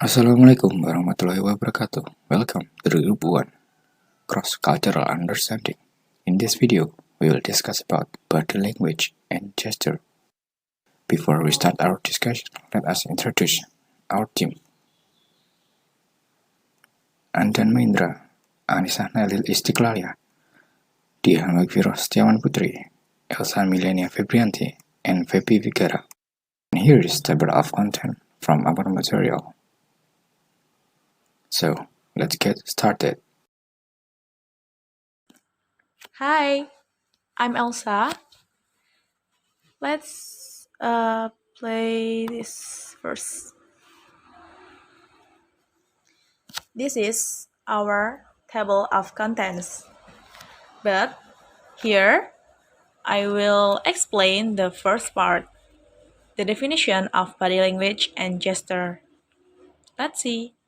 Assalamualaikum warahmatullahi wabarakatuh. Welcome to the Group 1 Cross-Cultural Understanding. In this video, we will discuss about body language and gesture. Before we start our discussion, let us introduce our team. Andan Maindra, Anissa Nailil Istiqlalia, Dian Wagviro Setiawan Putri, Elsa Milenia Febrianti, and Febi Vigara. And here is the table of content from our material. So, let's get started. Hi, I'm Elsa. Let's play this first. This is our table of contents. But here, I will explain the first part, the definition of body language and gesture. Let's see.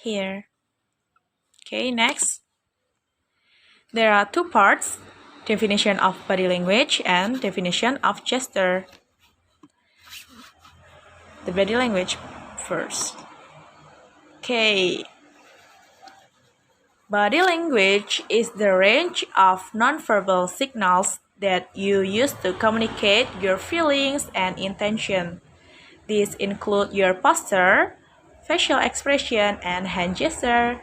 Here. Okay, next. There are two parts, definition of body language and definition of gesture. The body language first. Okay. Body language is the range of nonverbal signals that you use to communicate your feelings and intention. These include your posture, facial expression, and hand gesture.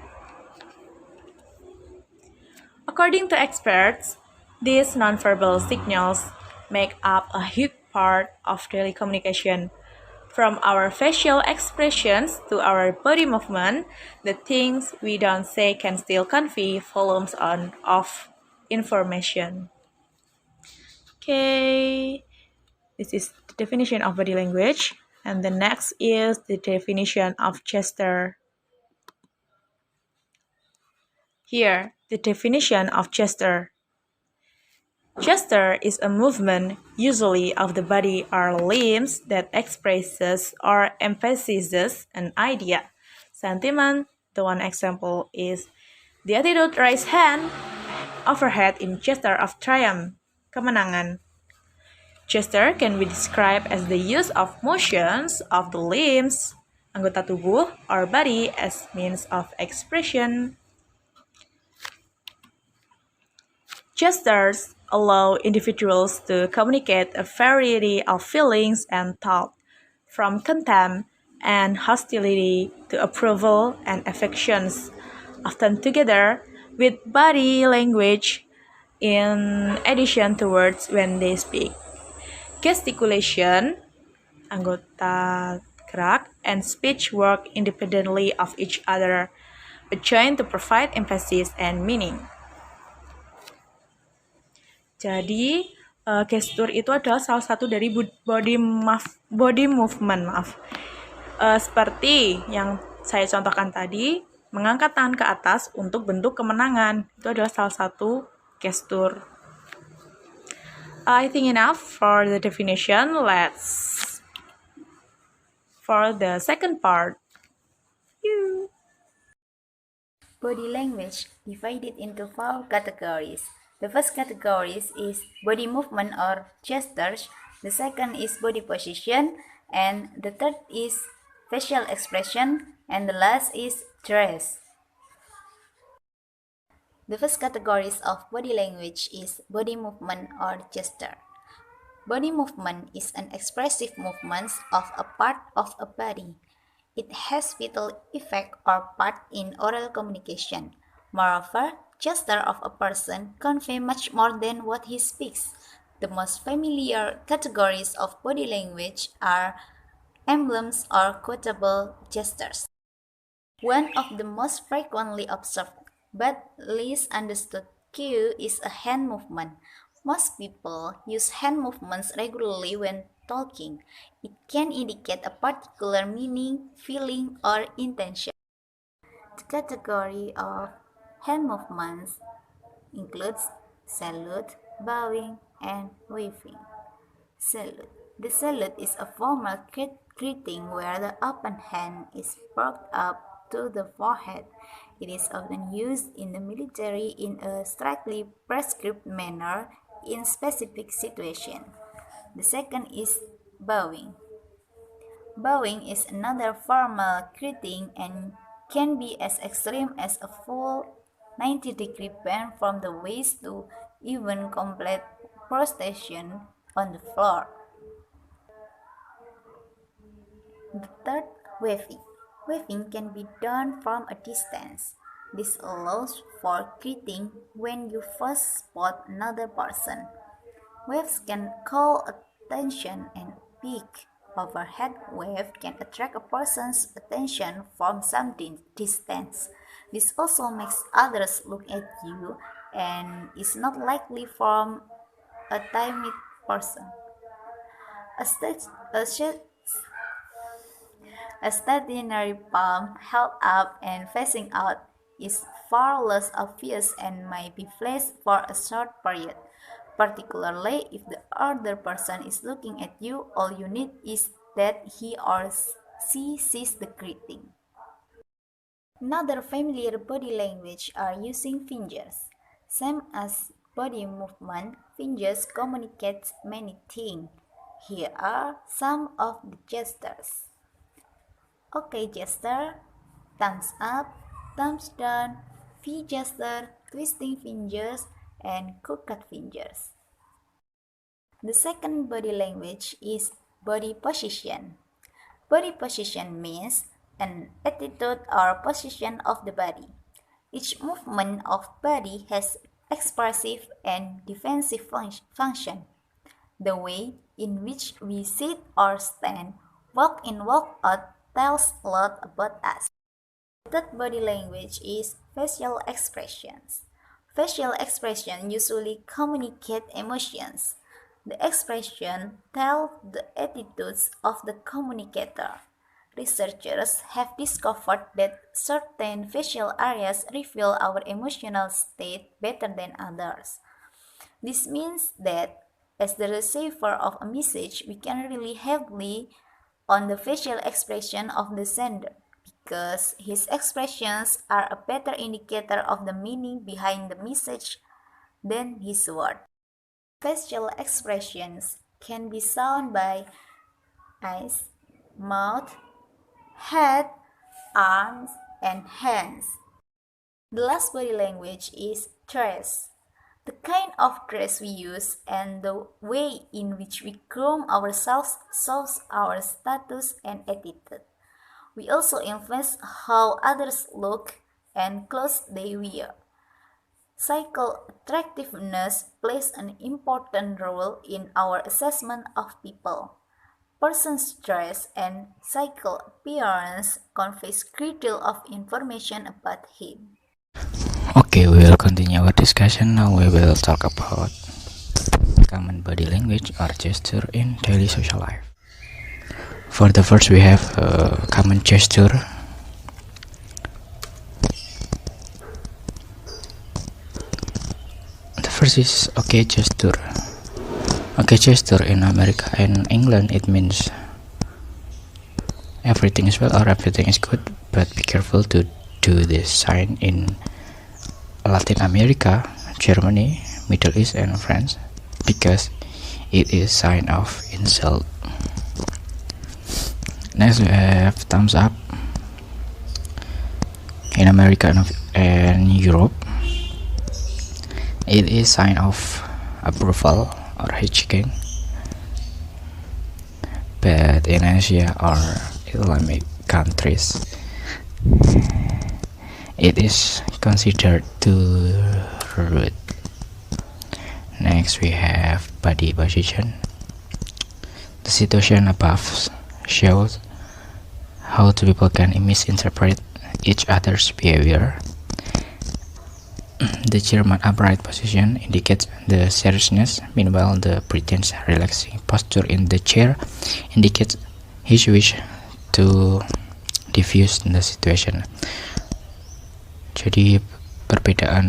According to experts, these nonverbal signals make up a huge part of daily communication. From our facial expressions to our body movement, the things we don't say can still convey volumes of information. Okay, this is the definition of body language. And the next is the definition of gesture. Here, the definition of gesture. Gesture is a movement, usually of the body or limbs, that expresses or emphasizes an idea, sentiment. The one example is the attitude raise hand overhead in gesture of triumph, kemenangan. Gesture can be described as the use of motions of the limbs, anggota tubuh, or body as means of expression. Gestures allow individuals to communicate a variety of feelings and thought, from contempt and hostility to approval and affections, often together with body language in addition to words when they speak. Gesticulation, anggota gerak, and speech work independently of each other, but join to provide emphasis and meaning. Jadi, gestur itu adalah salah satu dari body movement. Seperti yang saya contohkan tadi, mengangkat tangan ke atas untuk bentuk kemenangan. Itu adalah salah satu gestur. I think enough for the definition. Let's for the second part. Body language divided into 4 categories. The first category is body movement or gestures, the second is body position, and the third is facial expression, and the last is dress. The first categories of body language is body movement or gesture. Body movement is an expressive movement of a part of a body. It has vital effect or part in oral communication. Moreover, gesture of a person convey much more than what he speaks. The most familiar categories of body language are emblems or quotable gestures. One of the most frequently observed but least understood cue is a hand movement. Most people use hand movements regularly when talking. It can indicate a particular meaning, feeling, or intention. The category of hand movements includes salute, bowing, and waving. Salute. The salute is a formal greeting where the open hand is brought up to the forehead. It is often used in the military in a strictly prescribed manner in specific situations. The second is bowing. Bowing is another formal greeting and can be as extreme as a full 90-degree bend from the waist to even complete prostration on the floor. The third, waving. Waving can be done from a distance. This allows for greeting when you first spot another person. Waves can call attention and peak. Overhead wave can attract a person's attention from some distance. This also makes others look at you and is not likely from a timid person. A, a stationary palm held up and facing out is far less obvious and might be flashed for a short period. Particularly if the other person is looking at you, all you need is that he or she sees the greeting. Another familiar body language are using fingers. Same as body movement, fingers communicate many things. Here are some of the gestures. OK gesture, thumbs up, thumbs down, V gesture, twisting fingers, and crooked fingers. The second body language is body position. Body position means an attitude or position of the body. Each movement of body has expressive and defensive function. The way in which we sit or stand, walk in, walk out tells a lot about us. The third body language is facial expressions. Facial expressions usually communicate emotions. The expression tell the attitudes of the communicator. Researchers have discovered that certain facial areas reveal our emotional state better than others. This means that as the receiver of a message, we can rely heavily on the facial expression of the sender because his expressions are a better indicator of the meaning behind the message than his word. Facial expressions can be shown by eyes, mouth, head, arms, and hands. The last body language is dress. The kind of dress we use and the way in which we groom ourselves shows our status and attitude. We also influence how others look and clothes they wear. Psychical attractiveness plays an important role in our assessment of people. Person's dress and psychical appearance conveys great deal of information about him. Okay, we will continue our discussion. Now we will talk about common body language or gesture in daily social life. For the first, we have common gesture. The first is OK gesture. OK gesture in America and England, it means everything is well or everything is good, but be careful to do this sign in Latin America, Germany, Middle East, and France because it is sign of insult. Next we have thumbs up in America and Europe. It is sign of approval or hitchhiking, but in Asia or Islamic countries it is considered too rude. Next we have body position. The situation above shows how two people can misinterpret each other's behavior. The German upright position indicates the seriousness, meanwhile the Britain's relaxing posture in the chair indicates his wish to diffuse the situation. Jadi perbedaan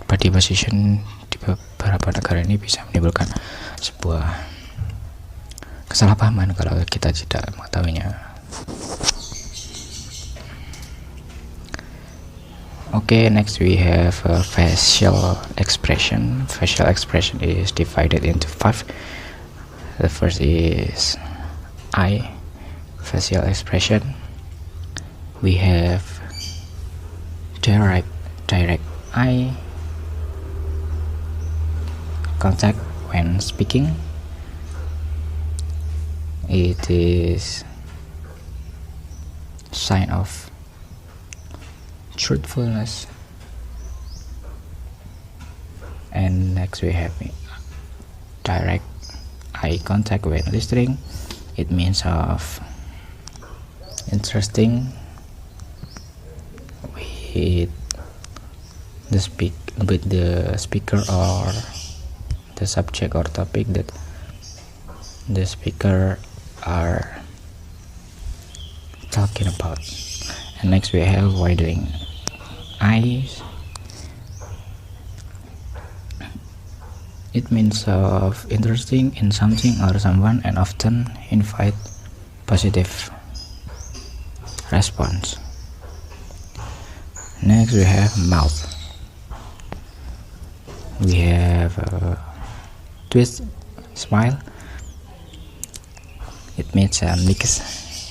body position di beberapa negara ini bisa menimbulkan sebuah kesalahpahaman kalau kita tidak mengetahuinya. Okay, next we have facial expression. Facial expression is divided into 5. The first is eye, facial expression. We have direct eye contact when speaking. It is sign of truthfulness. And next we have direct eye contact when listening. It means of interesting with the speaker or the subject or topic that the speaker are talking about. And next we have widening eyes. It means of interesting in something or someone and often invite positive response. Next we have mouth. We have a twist smile. It means mixed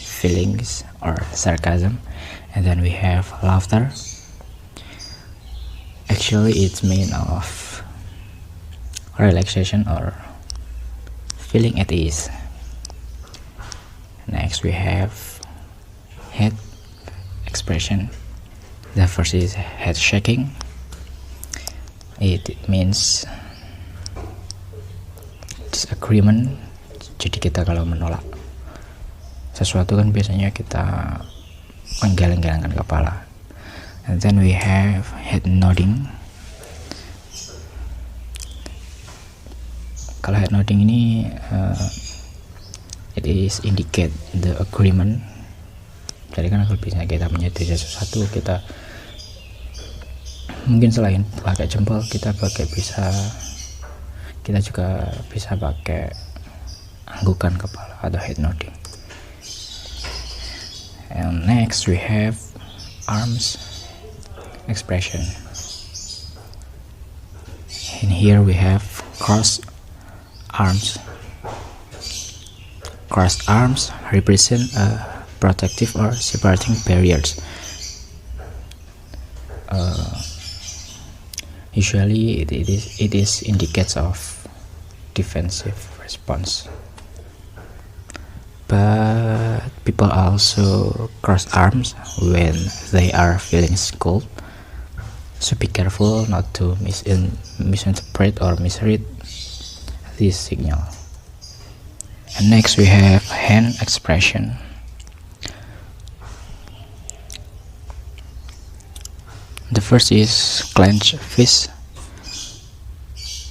feelings or sarcasm. And then we have laughter. Actually it's mean of relaxation or feeling at ease. Next we have head expression. The first is head shaking. It means disagreement. Jadi kita kalau menolak sesuatu kan biasanya kita menggeleng-gelengkan kepala. And then we have head nodding. Kalau head nodding ini it is indicate the agreement. Jadi kan kalau bisa kita menyetujui sesuatu, kita mungkin selain pakai jempol kita juga bisa pakai anggukan kepala atau head nodding. And next we have arms expression. In here we have crossed arms. Crossed arms represent a protective or separating barriers. Usually it is indicates of defensive response. But people also cross arms when they are feeling cold. So be careful not to misinterpret or misread this signal. And next we have hand expression. The first is clenched fist.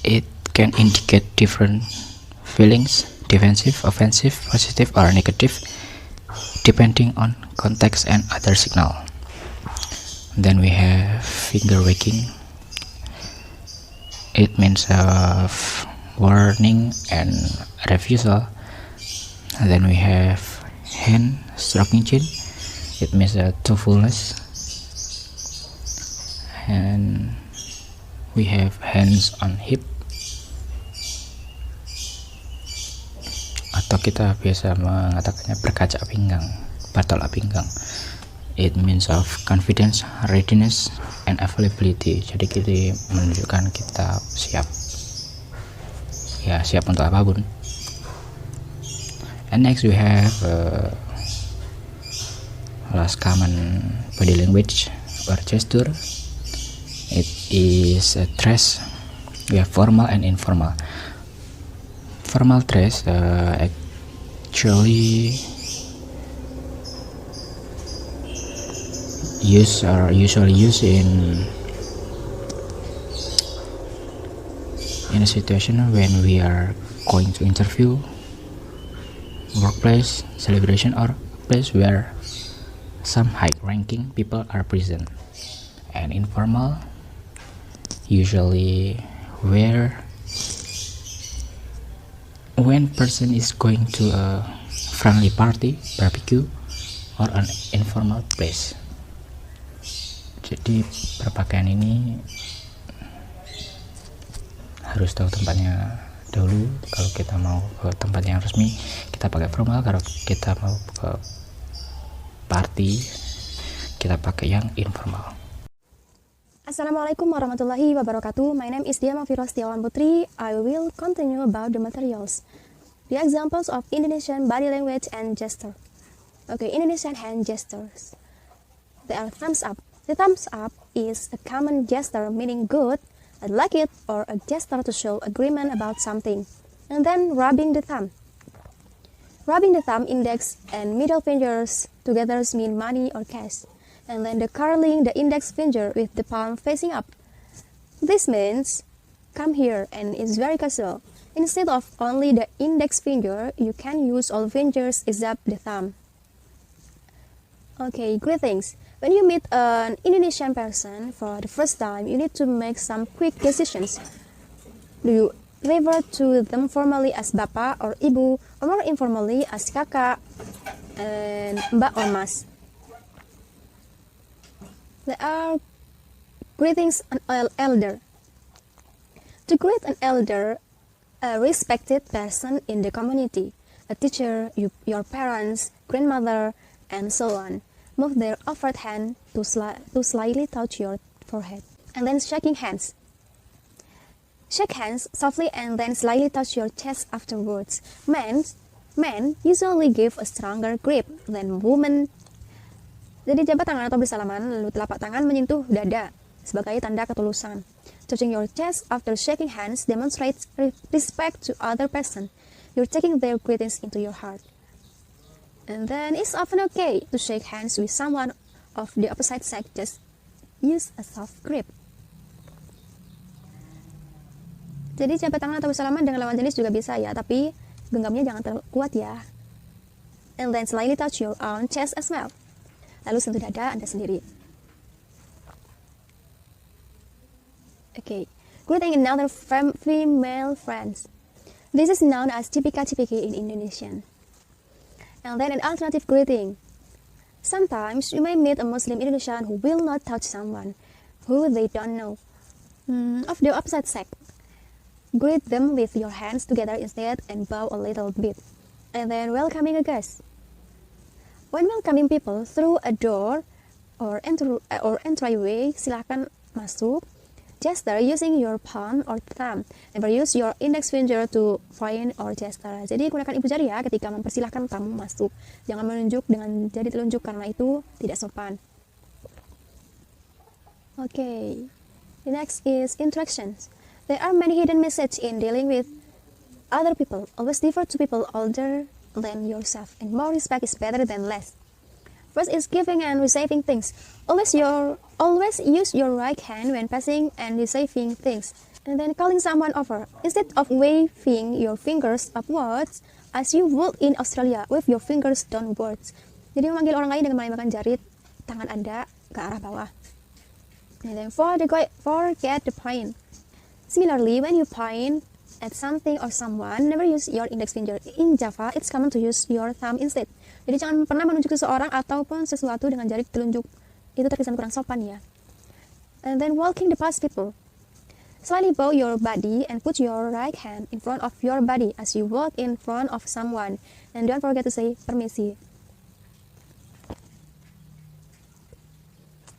It can indicate different feelings, defensive, offensive, positive, or negative, depending on context and other signal. Then we have finger wagging. It means of warning and refusal. And then we have hand stroking chin. It means thoughtfulness. And we have hands on hip, atau kita biasa mengatakannya berkacak pinggang, bertolak pinggang. It means of confidence, readiness, and availability. Jadi kita menunjukkan kita siap untuk apapun. And next we have last common body language or gesture. It is a dress. We have formal and informal. Formal dress actually usually used in a situation when we are going to interview, workplace, celebration, or place where some high-ranking people are present. And informal usually when person is going to a friendly party, barbecue, or an informal place. Jadi berpakaian ini harus tahu tempatnya Dahulu kalau kita mau ke tempat yang resmi kita pakai formal, kalau kita mau ke party kita pakai yang informal. Assalamualaikum warahmatullahi wabarakatuh. My name is Dia Mafira Setiawan Putri. I will continue about the materials. The examples of Indonesian body language and gesture. Okay, Indonesian hand gestures. They are thumbs up. The thumbs up is a common gesture meaning good, I like it, or a gesture to show agreement about something. And then rubbing the thumb. Rubbing the thumb, index, and middle fingers together mean money or cash. And then the curling the index finger with the palm facing up. This means come here and it's very casual. Instead of only the index finger, you can use all fingers except the thumb. Okay, greetings. When you meet an Indonesian person for the first time, you need to make some quick decisions. Do you refer to them formally as Bapak or Ibu, or more informally as Kakak and Mbak or Mas? There are greetings an elder. To greet an elder, a respected person in the community, a teacher, your parents, grandmother, and so on, move their offered hand to slightly touch your forehead, and then shaking hands. Shake hands softly and then slightly touch your chest afterwards. Men usually give a stronger grip than women. Jadi jabat tangan atau bersalaman, lalu telapak tangan menyentuh dada sebagai tanda ketulusan. Touching your chest after shaking hands demonstrates respect to other person. You're taking their greetings into your heart. And then it's often okay to shake hands with someone of the opposite sex. Just use a soft grip. Jadi jabat tangan atau bersalaman dengan lawan jenis juga bisa ya, tapi genggamnya jangan terlalu kuat ya. And then slightly touch your own chest as well. Lalu sentuh dada Anda sendiri. Okay, greeting another female friends. This is known as cipika-cipiki in Indonesian. And then an alternative greeting. Sometimes you may meet a Muslim Indonesian who will not touch someone who they don't know of the opposite sex. Greet them with your hands together instead and bow a little bit. And then welcoming a guest. When welcoming people through a door or entryway, silakan masuk. Gesture using your palm or thumb. Never use your index finger to point or gesture. Jadi gunakan ibu jari ya ketika mempersilahkan tamu masuk. Jangan menunjuk dengan jari telunjuk karena itu tidak sopan. Okay, the next is interactions. There are many hidden messages in dealing with other people. Always defer to people older than yourself, and more respect is better than less. First is giving and receiving things. Always use your right hand when passing and receiving things, and then calling someone over instead of waving your fingers upwards as you would in Australia. Wave your fingers downwards. Jadi memanggil orang lain dengan melambaikan jari tangan Anda ke arah bawah. And then forget the point. Similarly, when you point at something or someone, never use your index finger. In Java, it's common to use your thumb instead. Jadi jangan pernah menunjuk seseorang ataupun sesuatu dengan jari telunjuk. Itu terkesan kurang sopan ya. And then walking the past people. Slightly bow your body and put your right hand in front of your body as you walk in front of someone. And don't forget to say permisi.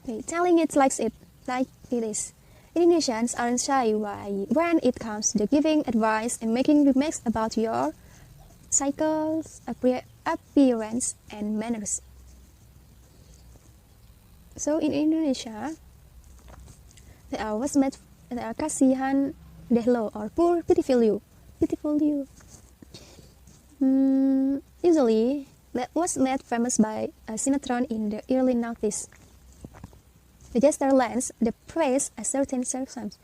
Okay, telling it like it is. Indonesians aren't shy when it comes to giving advice and making remarks about your cycles, appearance, and manners. So in Indonesia, there are kasihan deh lo or poor pitiful you. Usually, that was made famous by a sinetron in the early 90s. The gesture lends the praise a certain circumstance.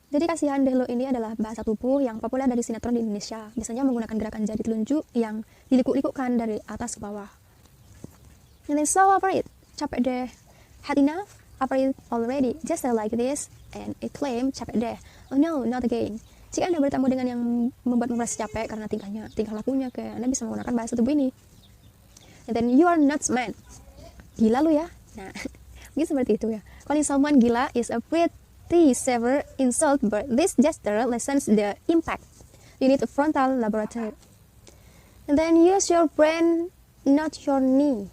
Jadi kasihan deh lo ini adalah bahasa tubuh yang populer dari sinetron di Indonesia. Biasanya menggunakan gerakan jari telunjuk yang dilikuk-likukkan dari atas ke bawah. And then so over it. Capek deh. Had enough? Over it already. Gesture like this and it claim capek deh. Oh no, not again. Jika Anda bertemu dengan yang membuat merasa capek karena tingkah lakunya, Anda bisa menggunakan bahasa tubuh ini. And then you are nuts man. Gila lu ya. Nah, mungkin seperti itu ya. Calling someone gila is a pretty severe insult, but this gesture lessens the impact. You need a frontal laboratory. And then use your brain, not your knee.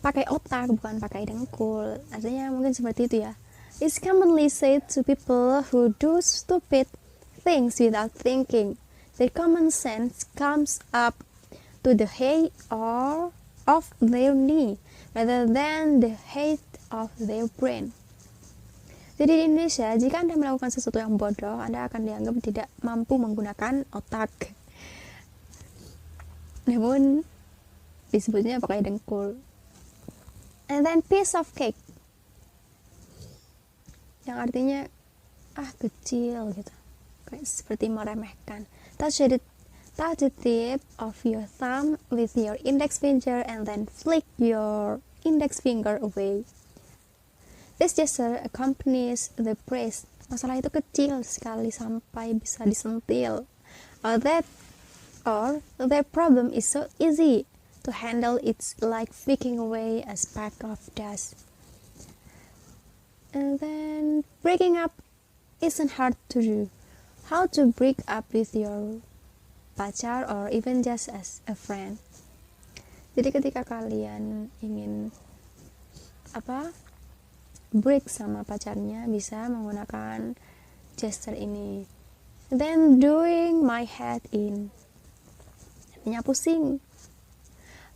Pakai otak, bukan pakai dengkul. Artinya mungkin seperti itu ya. It's commonly said to people who do stupid things without thinking. Their common sense comes up to the height or of their knee rather than the height of their brain. Jadi di Indonesia, jika Anda melakukan sesuatu yang bodoh, Anda akan dianggap tidak mampu menggunakan otak. Namun disebutnya pakai dengkul. And then piece of cake, yang artinya kecil gitu, kayak seperti meremehkan. Touch the tip of your thumb with your index finger and then flick your index finger away. This gesture accompanies the praise. Masalah itu kecil sekali sampai bisa disentil. Or their problem is so easy to handle, it's like flicking away a speck of dust. And then breaking up isn't hard to do. How to break up with your pacar or even just as a friend. Jadi ketika kalian ingin break sama pacarnya, bisa menggunakan gesture ini. Then doing my head in, artinya pusing.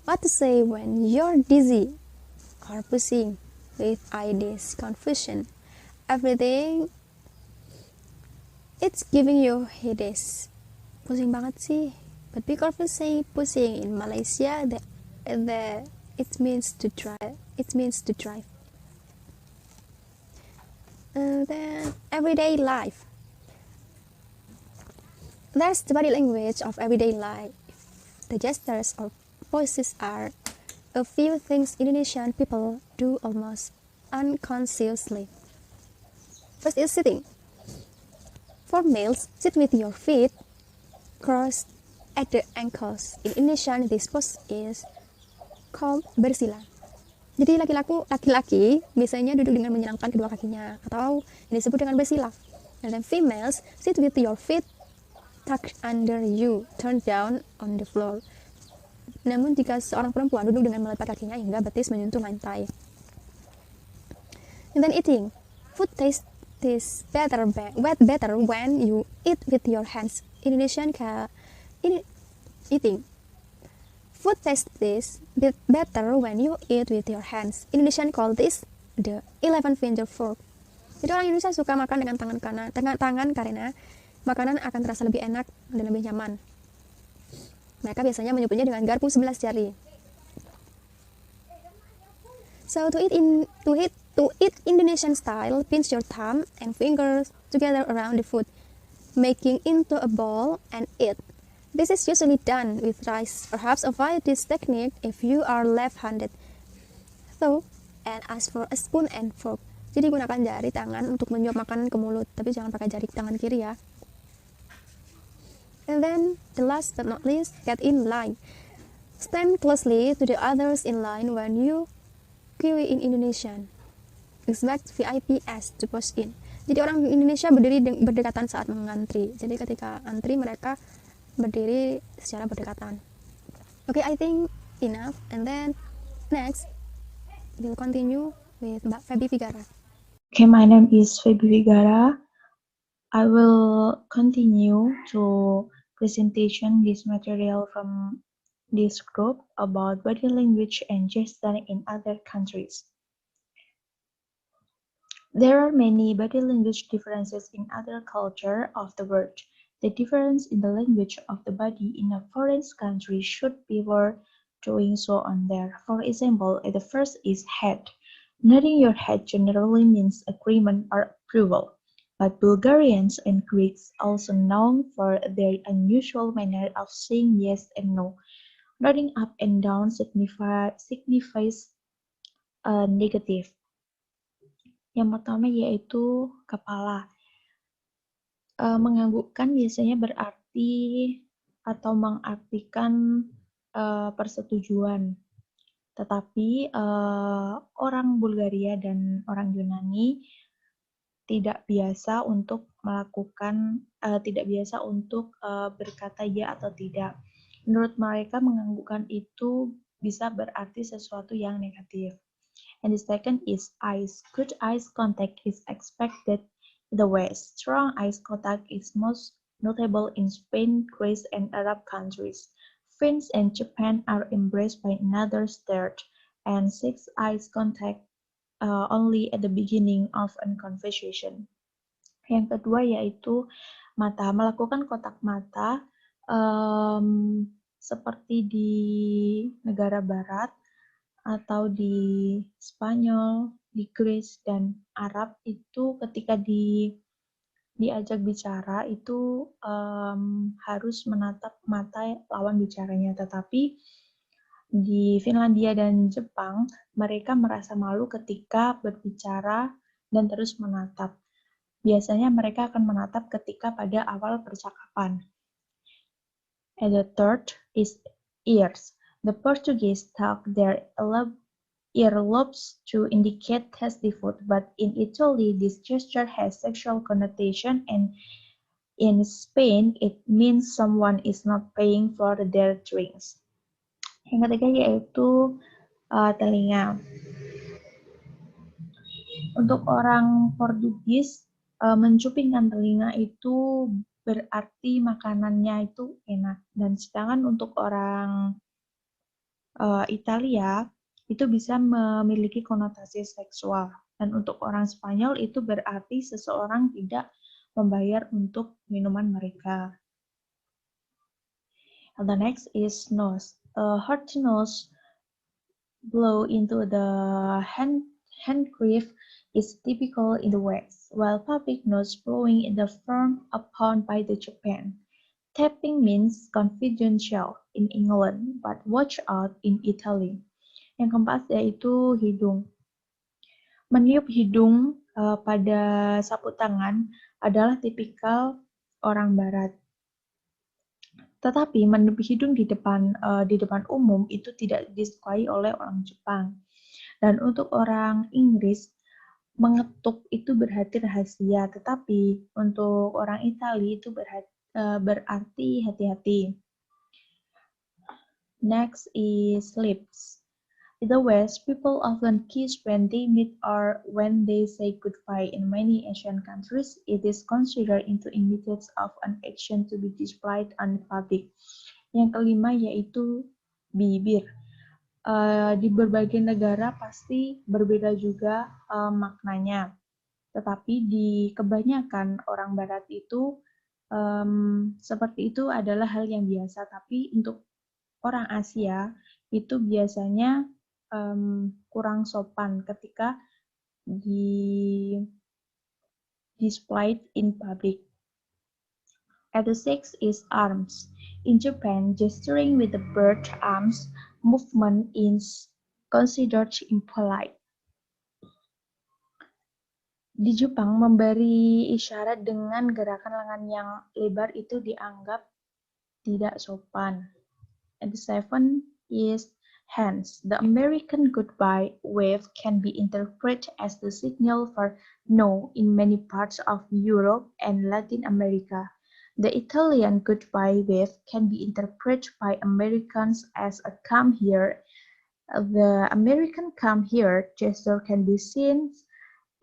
What to say when you're dizzy or pushing with ideas, confusion, everything, it's giving you headaches. Pusing banget sih. But be careful say pusing in Malaysia. It means to drive. And then everyday life. There's the body language of everyday life. The gestures or voices are a few things Indonesian people do almost unconsciously. First is sitting. For males, sit with your feet crossed at the ankles. In Indonesian, this pose is called bersila. Jadi laki-laki biasanya duduk dengan menyenangkan kedua kakinya, atau yang disebut dengan bersila. And then females sit with your feet tucked under you, turned down on the floor. Namun jika seorang perempuan duduk dengan melepas kakinya hingga betis menyentuh lantai. And then eating. Food tastes better when you eat with your hands. Indonesian eating. Food tastes better when you eat with your hands. Indonesian call this the 11-finger fork. Jadi orang Indonesia suka makan dengan tangan karena makanan akan terasa lebih enak dan lebih nyaman. Mereka biasanya menyebutnya dengan garpu 11 jari. So to eat Indonesian style, pinch your thumb and fingers together around the food, making into a ball and eat. This is usually done with rice. Perhaps avoid this technique if you are left-handed. So, and ask for a spoon and fork. Jadi gunakan jari tangan untuk menyuap makanan ke mulut, tapi jangan pakai jari tangan kiri ya. And then, the last but not least, get in line. Stand closely to the others in line when you queue in Indonesian. Expect VIPs to push in. Jadi orang Indonesia berdiri berdekatan saat mengantri. Jadi ketika antri mereka berdiri secara berdekatan. Okay, I think enough. And then next, we'll continue with Mbak Feby Vigara. Okay, my name is Feby Vigara. I will continue to presentation this material from this group about body language and gesture in other countries. There are many body language differences in other culture of the world. The difference in the language of the body in a foreign country should be worth doing so on there. For example, the first is head. Nodding your head generally means agreement or approval. But Bulgarians and Greeks also known for their unusual manner of saying yes and no. Nodding up and down signifies negative. Yang pertama yaitu kepala. Menganggukkan biasanya berarti atau mengartikan persetujuan. Tetapi orang Bulgaria dan orang Yunani tidak biasa untuk berkata ya atau tidak. Menurut mereka, menganggukkan itu bisa berarti sesuatu yang negatif. And the second is eyes. Good eye contact is expected in the West. Strong eye contact is most notable in Spain, Greece, and Arab countries. France and Japan are embraced by another third, and six eyes contact only at the beginning of a conversation. Yang kedua yaitu mata, melakukan kontak mata seperti di negara barat atau di Spanyol, di Greece dan Arab itu ketika diajak bicara itu harus menatap mata lawan bicaranya, tetapi di Finlandia dan Jepang mereka merasa malu ketika berbicara dan terus menatap. Biasanya mereka akan menatap ketika pada awal percakapan. And the third is ears. The Portuguese tuck their earlobes to indicate tasty food, but in Italy this gesture has sexual connotation, and in Spain it means someone is not paying for their drinks. Yang ketiga yaitu telinga. Untuk orang Portugis, mencupingkan telinga itu berarti makanannya itu enak. Dan sedangkan untuk orang Italia, itu bisa memiliki konotasi seksual. Dan untuk orang Spanyol, itu berarti seseorang tidak membayar untuk minuman mereka. And the next is nose. A hearty nose blow into the handkerchief is typical in the West, while public nose blowing in the frowned upon by the Japan. Tapping means confidential in England, but watch out in Italy. Yang keempat yaitu hidung. Meniup hidung pada sapu tangan adalah tipikal orang Barat. Tetapi meniup hidung di depan umum itu tidak disukai oleh orang Jepang. Dan untuk orang Inggris, mengetuk itu berarti rahasia, tetapi untuk orang Italia itu berarti hati-hati. Next is lips. In the West, people often kiss when they meet or when they say goodbye. In many Asian countries, it is considered into images of an action to be displayed on public. Yang kelima yaitu bibir. Di berbagai negara pasti berbeda juga maknanya. Tetapi di kebanyakan orang Barat itu seperti itu adalah hal yang biasa. Tapi untuk orang Asia itu biasanya kurang sopan ketika displayed in public. And the sixth is arms. In Japan, gesturing with the bird arms movement is considered impolite. Di Jepang, memberi isyarat dengan gerakan lengan yang lebar itu dianggap tidak sopan. And the seventh is hands. The American goodbye wave can be interpreted as the signal for no in many parts of Europe and Latin America. The Italian goodbye wave can be interpreted by Americans as a come here. The American come here gesture can be seen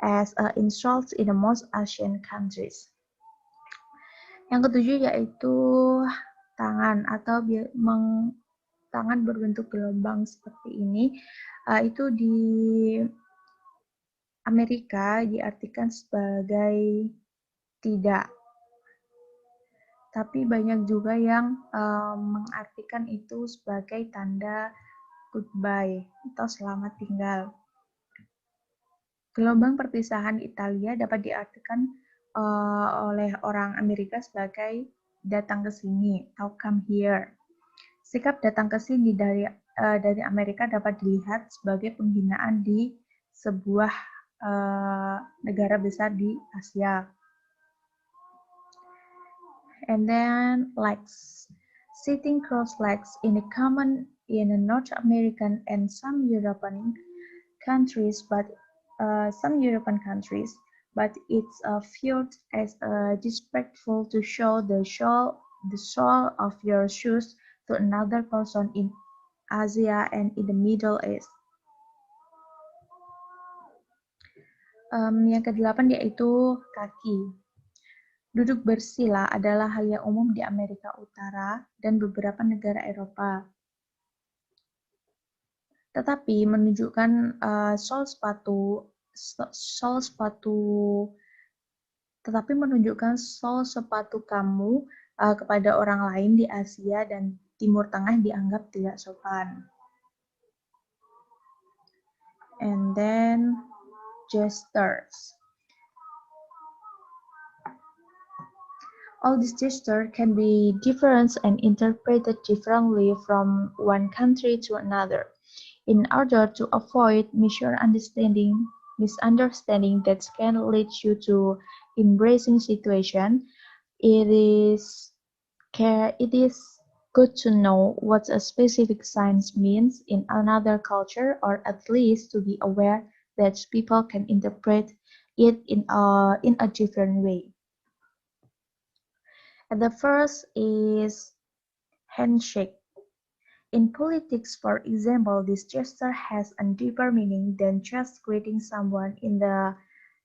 as an insult in the most Asian countries. Yang ketujuh yaitu tangan atau tangan berbentuk gelombang seperti ini. Itu di Amerika diartikan sebagai tidak. Tapi banyak juga yang mengartikan itu sebagai tanda goodbye atau selamat tinggal. Gelombang perpisahan Italia dapat diartikan oleh orang Amerika sebagai datang ke sini atau come here. Sikap datang ke sini dari Amerika dapat dilihat sebagai penghinaan di sebuah negara besar di Asia. And then legs. Sitting cross-legs in a common in North American and some European countries, but it's viewed as disrespectful to show the sole of your shoes to another person in Asia and in the Middle East. Yang ke-8 yaitu kaki. Duduk bersila adalah hal yang umum di Amerika Utara dan beberapa negara Eropa. Tetapi menunjukkan sol sepatu kamu kepada orang lain di Asia dan Timur Tengah dianggap tidak sopan. And then gestures. All these gestures can be different and interpreted differently from one country to another. In order to avoid misunderstanding that can lead you to embracing situation, it is good to know what a specific sign means in another culture, or at least to be aware that people can interpret it in a different way. And the first is handshake. In politics, for example, this gesture has a deeper meaning than just greeting someone in the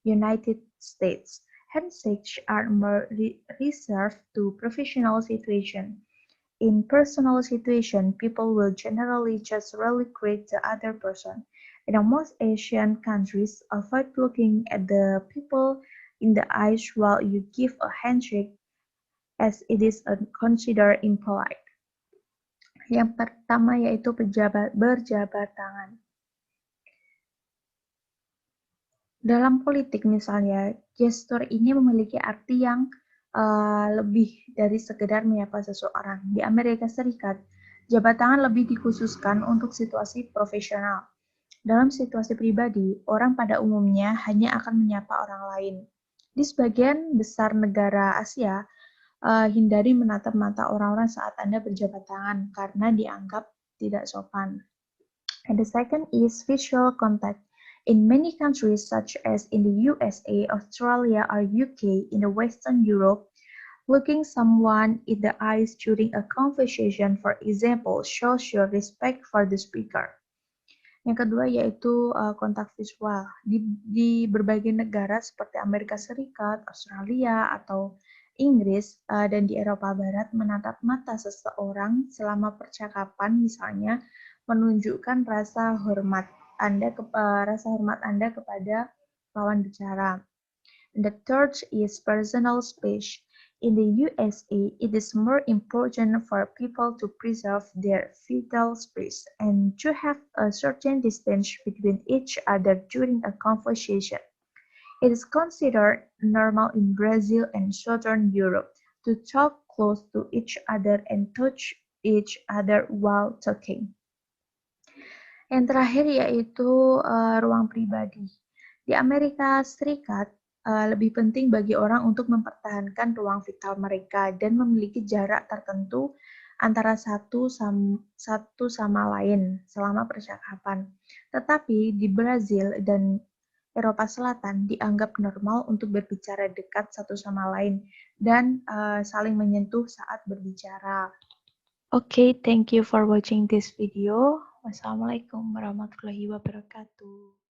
United States. Handshakes are more reserved to professional situations. In personal situations, people will generally just really greet the other person. In most Asian countries, avoid looking at the people in the eyes while you give a handshake, as it is considered impolite. Yang pertama yaitu berjabat tangan. Dalam politik misalnya, gestur ini memiliki arti yang lebih dari sekedar menyapa seseorang. Di Amerika Serikat, jabat tangan lebih dikhususkan untuk situasi profesional. Dalam situasi pribadi, orang pada umumnya hanya akan menyapa orang lain. Di sebagian besar negara Asia, hindari menatap mata orang-orang saat Anda berjabat tangan karena dianggap tidak sopan. And the second is visual contact. In many countries such as in the USA, Australia, or UK, in the Western Europe, looking someone in the eyes during a conversation, for example, shows your respect for the speaker. Yang kedua yaitu kontak visual. Di berbagai negara seperti Amerika Serikat, Australia, atau Inggris dan di Eropa Barat, menatap mata seseorang selama percakapan misalnya menunjukkan rasa hormat Anda kepada lawan bicara. The third is personal space. In the USA, it is more important for people to preserve their vital space and to have a certain distance between each other during a conversation. It is considered normal in Brazil and Southern Europe to talk close to each other and touch each other while talking. Yang terakhir yaitu ruang pribadi. Di Amerika Serikat, lebih penting bagi orang untuk mempertahankan ruang vital mereka dan memiliki jarak tertentu antara satu sama lain selama percakapan. Tetapi di Brazil dan Eropa Selatan dianggap normal untuk berbicara dekat satu sama lain dan saling menyentuh saat berbicara. Okay, thank you for watching this video. Wassalamualaikum warahmatullahi wabarakatuh.